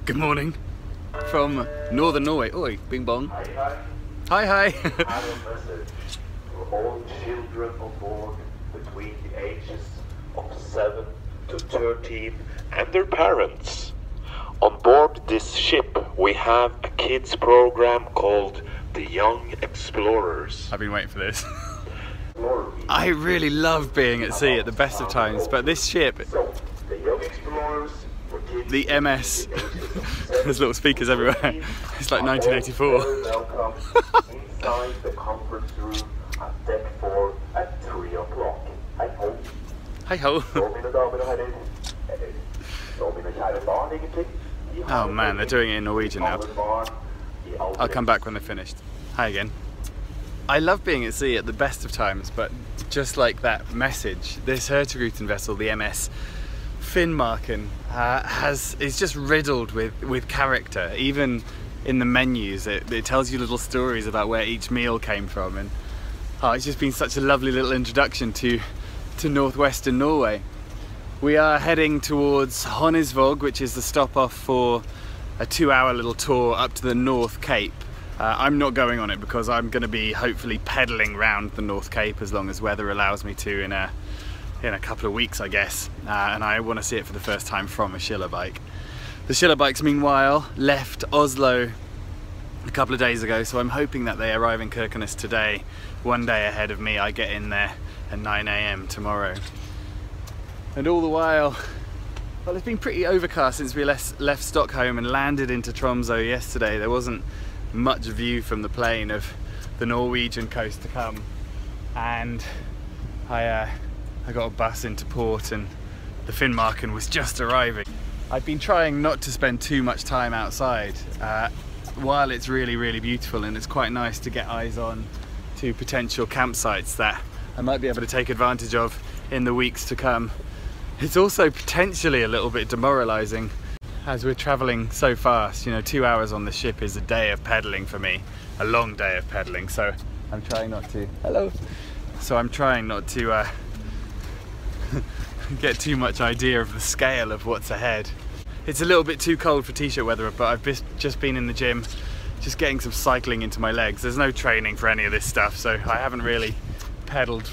Good morning from Northern Norway. Oi, bing bong. Hi, hi. I have a message for all children on board between the ages of 7 to 13 and their parents. On board this ship we have a kids program called The Young Explorers. I've been waiting for this. I really love being at sea at the best of times, but this ship, So, the Young Explorers for kids the MS, there's little speakers everywhere. It's like 1984. welcome inside the conference room at deck 4 at 3 o'clock. Hei ho. Hi ho. Så, mine damer og herrer, eller så mine kjære barn egentlig. Oh man, they're doing it in Norwegian now. I'll come back when they're finished. Hi again. I love being at sea at the best of times, but just like that message, this Hurtigruten vessel, the MS Finnmarken, is just riddled with character. Even in the menus, it tells you little stories about where each meal came from, and it's just been such a lovely little introduction to Northwestern Norway. We are heading towards Havøysund, which is the stop off for a 2-hour little tour up to the North Cape. I'm not going on it because I'm going to be hopefully pedalling round the North Cape as long as weather allows me to in a couple of weeks, I guess. And I want to see it for the first time from a Schiller bike. The Schiller bikes, meanwhile, left Oslo a couple of days ago, so I'm hoping that they arrive in Kirkenes today, one day ahead of me. I get in there at 9 AM tomorrow. And all the while, well, it's been pretty overcast since we left Stockholm and landed into Tromsø yesterday. There wasn't much view from the plane of the Norwegian coast to come, and I got a bus into port and the Finnmarken was just arriving. I've been trying not to spend too much time outside while it's really beautiful, and it's quite nice to get eyes on to potential campsites that I might be able to take advantage of in the weeks to come. It's also potentially a little bit demoralizing as we're traveling so fast. You know, 2 hours on the ship is a day of pedaling for me, a long day of pedaling, so I'm trying not to, so I'm trying not to get too much idea of the scale of what's ahead. It's a little bit too cold for t-shirt weather, but I've just been in the gym, just getting some cycling into my legs. There's no training for any of this stuff, so I haven't really pedaled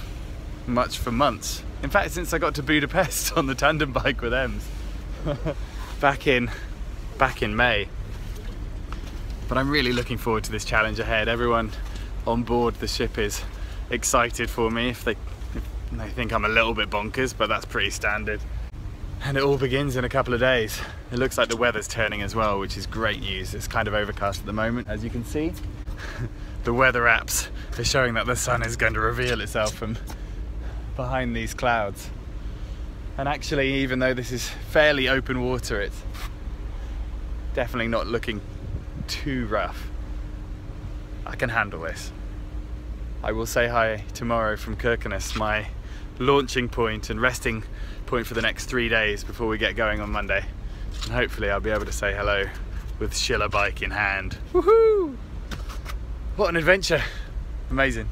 much for months. In fact, since I got to Budapest on the tandem bike with Ems. back in May. But I'm really looking forward to this challenge ahead. Everyone on board the ship is excited for me. If they think I'm a little bit bonkers, but that's pretty standard. And it all begins in a couple of days. It looks like the weather's turning as well, which is great news. It's kind of overcast at the moment, as you can see. The weather apps are showing that the sun is going to reveal itself from behind these clouds. And actually, even though this is fairly open water, it's definitely not looking too rough. I can handle this. I will say hi tomorrow from Kirkenes, my launching point and resting point for the next 3 days before we get going on Monday. And hopefully I'll be able to say hello with Schiller bike in hand. Woohoo! What an adventure! Amazing.